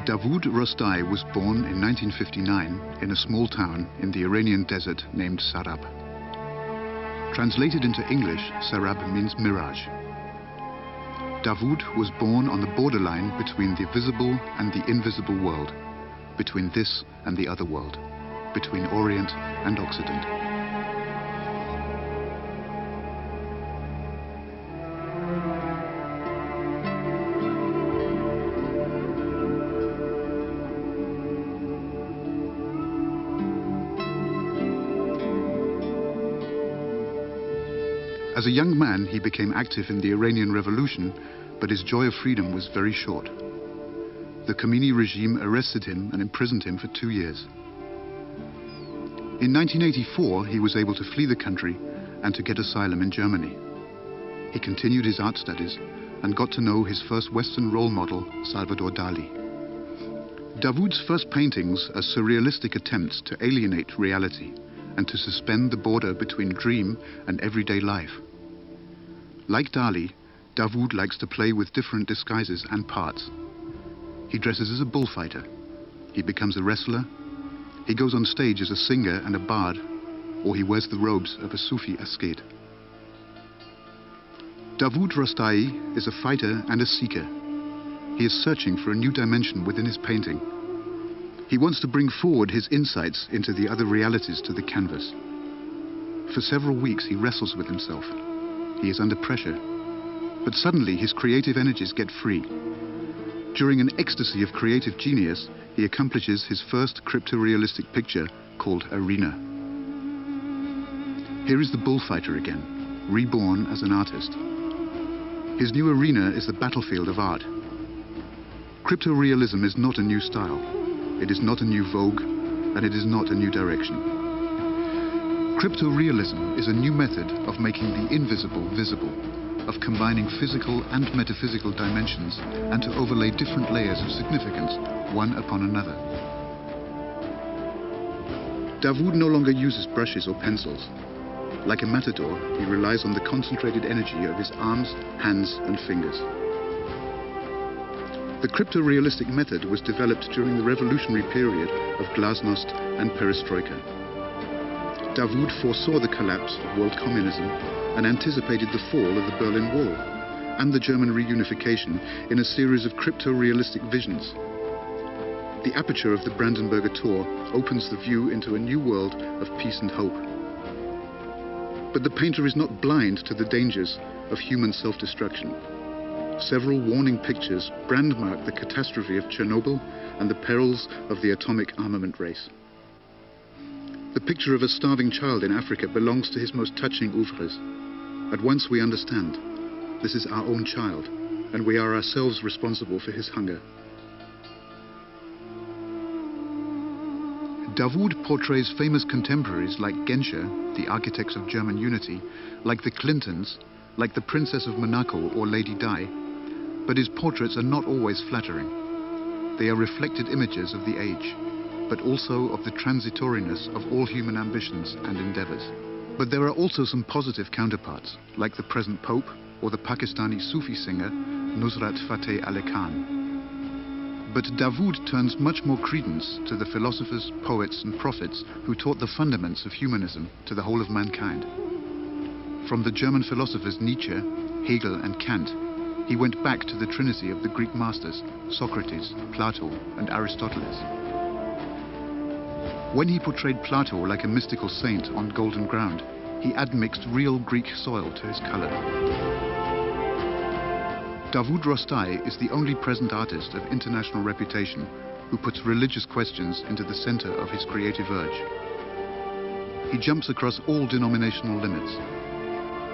Davood Roostaei was born in 1959 in a small town in the Iranian desert named Sarab. Translated into English, Sarab means mirage. Davood was born on the borderline between the visible and the invisible world, between this and the other world, between Orient and Occident. As a young man, he became active in the Iranian Revolution, but his joy of freedom was very short. The Khomeini regime arrested him and imprisoned him for 2 years. In 1984, he was able to flee the country and to get asylum in Germany. He continued his art studies and got to know his first Western role model, Salvador Dali. Davood's first paintings are surrealistic attempts to alienate reality and to suspend the border between dream and everyday life. Like Dali, Davood likes to play with different disguises and parts. He dresses as a bullfighter. He becomes a wrestler. He goes on stage as a singer and a bard, or he wears the robes of a Sufi ascete. Davood Roostaei is a fighter and a seeker. He is searching for a new dimension within his painting. He wants to bring forward his insights into the other realities to the canvas. For several weeks he wrestles with himself. He is under pressure, but suddenly his creative energies get free. During an ecstasy of creative genius, he accomplishes his first crypto-realistic picture called Arena. Here is the bullfighter again, reborn as an artist. His new arena is the battlefield of art. Crypto-realism is not a new style. It is not a new vogue, and it is not a new direction. Crypto-realism is a new method of making the invisible visible, of combining physical and metaphysical dimensions and to overlay different layers of significance, one upon another. Davood no longer uses brushes or pencils. Like a matador, he relies on the concentrated energy of his arms, hands, and fingers. The crypto-realistic method was developed during the revolutionary period of glasnost and perestroika. Davood foresaw the collapse of world communism and anticipated the fall of the Berlin Wall and the German reunification in a series of crypto-realistic visions. The aperture of the Brandenburger Tor opens the view into a new world of peace and hope. But the painter is not blind to the dangers of human self-destruction. Several warning pictures brandmark the catastrophe of Chernobyl and the perils of the atomic armament race. The picture of a starving child in Africa belongs to his most touching oeuvres. At once we understand, this is our own child, and we are ourselves responsible for his hunger. Davood portrays famous contemporaries like Genscher, the architects of German unity, like the Clintons, like the Princess of Monaco or Lady Di, but his portraits are not always flattering. They are reflected images of the age, but also of the transitoriness of all human ambitions and endeavors. But there are also some positive counterparts, like the present Pope or the Pakistani Sufi singer Nusrat Fateh Ali Khan. But Davood turns much more credence to the philosophers, poets and prophets who taught the fundaments of humanism to the whole of mankind. From the German philosophers Nietzsche, Hegel and Kant, he went back to the trinity of the Greek masters, Socrates, Plato and Aristoteles. When he portrayed Plato like a mystical saint on golden ground, he admixed real Greek soil to his color. Davood Roostaei is the only present artist of international reputation who puts religious questions into the center of his creative urge. He jumps across all denominational limits.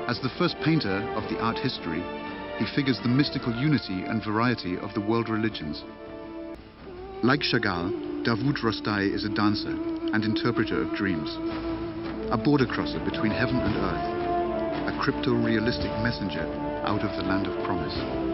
As the first painter of the art history, he figures the mystical unity and variety of the world religions. Like Chagall, Davood Roostaei is a dancer and interpreter of dreams, a border crosser between heaven and earth, a crypto-realistic messenger out of the land of promise.